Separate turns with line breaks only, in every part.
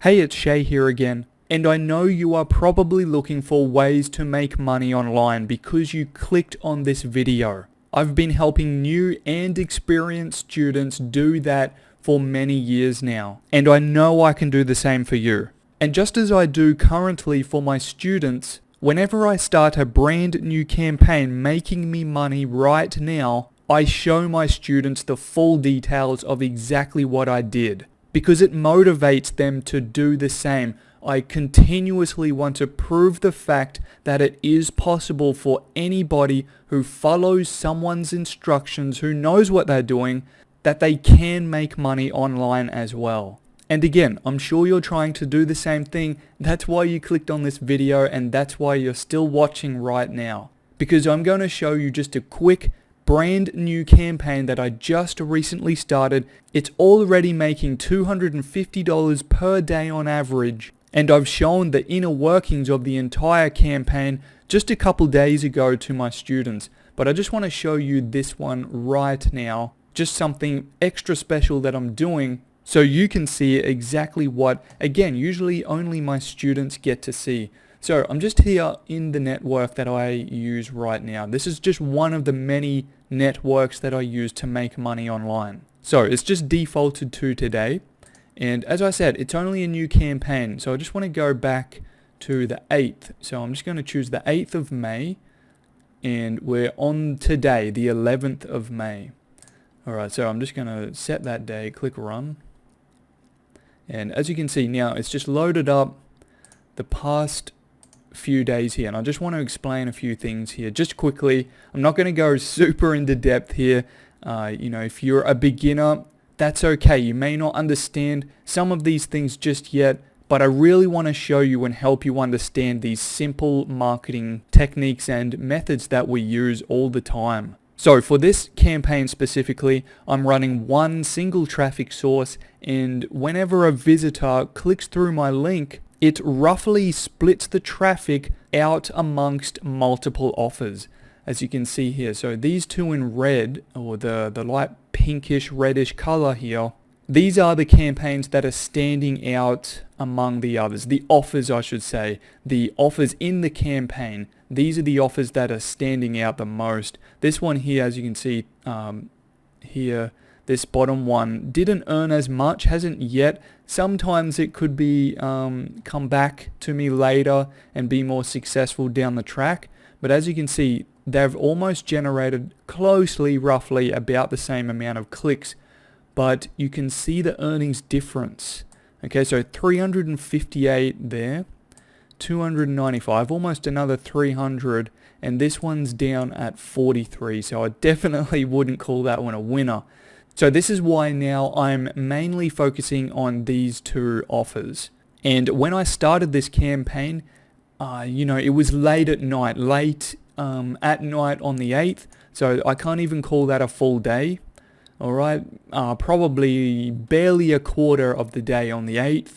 Hey, it's Shay here again, and I know you are probably looking for ways to make money online because you clicked on this video. I've been helping new and experienced students do that for many years now, and I know I can do the same for you. And just as I do currently for my students, whenever I start a brand new campaign making me money right now, I show my students the full details of exactly what I did. Because it motivates them to do the same. I continuously want to prove the fact that it is possible for anybody who follows someone's instructions, who knows what they're doing, that they can make money online as well. And again, I'm sure you're trying to do the same thing. That's why you clicked on this video, and that's why you're still watching right now. Because I'm going to show you just a quick brand new campaign that I just recently started. It's already making $250 per day on average, and I've shown the inner workings of the entire campaign just a couple days ago to my students. But I just want to show you this one right now, just something extra special that I'm doing so you can see exactly what, again, usually only my students get to see. So I'm just here in the network that I use right now. This is just one of the many networks that I use to make money online. So it's just defaulted to today. And as I said, it's only a new campaign. So I just want to go back to the 8th. So I'm just going to choose the 8th of May. And we're on today, the 11th of May. Alright, so I'm just going to set that day, click run. And as you can see now, it's just loaded up the past few days here, and I just want to explain a few things here just quickly. I'm not going to go super into depth here. If you're a beginner, that's okay. You may not understand some of these things just yet, but I really want to show you and help you understand these simple marketing techniques and methods that we use all the time. So for this campaign specifically, I'm running one single traffic source, and whenever a visitor clicks through my link, it roughly splits the traffic out amongst multiple offers, as you can see here. So these two in red, or the light pinkish reddish color here, these are the campaigns that are standing out among the others. The offers, I should say. The offers in the campaign. These are the offers that are standing out the most. This one here, as you can see here, this bottom one didn't earn as much, hasn't yet. Sometimes it could be come back to me later and be more successful down the track. But as you can see, they've almost generated closely, roughly about the same amount of clicks. But you can see the earnings difference. Okay, so 358 there, 295, almost another 300, and this one's down at 43. So I definitely wouldn't call that one a winner. So this is why now I'm mainly focusing on these two offers. And when I started this campaign, it was late at night on the 8th. So I can't even call that a full day. Alright, probably barely a quarter of the day on the 8th,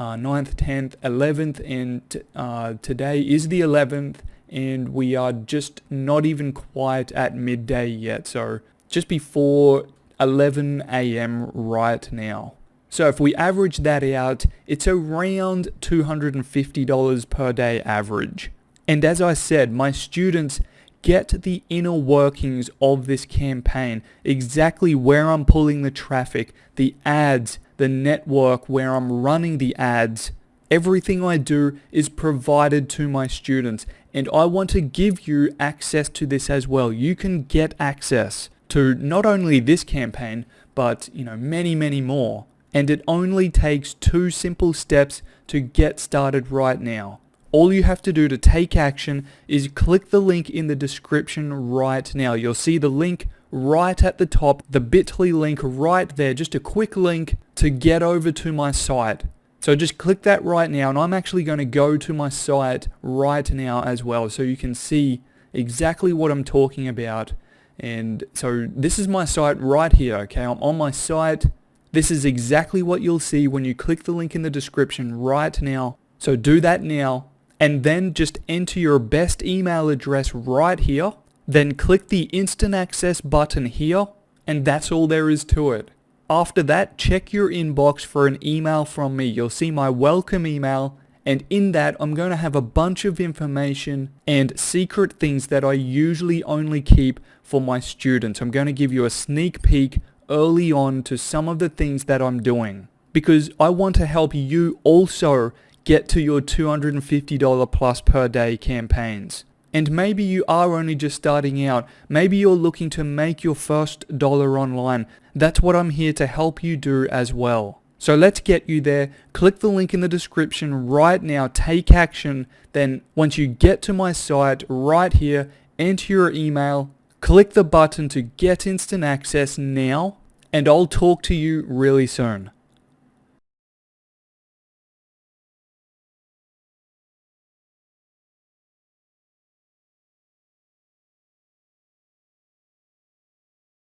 9th, 10th, 11th, and today is the 11th, and we are just not even quite at midday yet. So just before 11 a.m. right now. So if we average that out, it's around $250 per day average. And as I said, my students get the inner workings of this campaign, exactly where I'm pulling the traffic, the ads, the network where I'm running the ads. Everything I do is provided to my students, and I want to give you access to this as well. You can get access to not only this campaign, but many, many more. And it only takes 2 simple steps to get started right now. All you have to do to take action is click the link in the description right now. You'll see the link right at the top, the bit.ly link right there, just a quick link to get over to my site. So just click that right now, and I'm actually going to go to my site right now as well, so you can see exactly what I'm talking about. And so this is my site right here, okay? I'm on my site. This is exactly what you'll see when you click the link in the description right now. So do that now, and then just enter your best email address right here. Then click the instant access button here, and that's all there is to it. After that, check your inbox for an email from me. You'll see my welcome email, and in that I'm going to have a bunch of information and secret things that I usually only keep for my students. I'm going to give you a sneak peek early on to some of the things that I'm doing, because I want to help you also get to your $250 plus per day campaigns. And maybe you are only just starting out. Maybe you're looking to make your first dollar online. That's what I'm here to help you do as well. So let's get you there. Click the link in the description right now. Take action. Then once you get to my site right here, enter your email, click the button to get instant access now, and I'll talk to you really soon.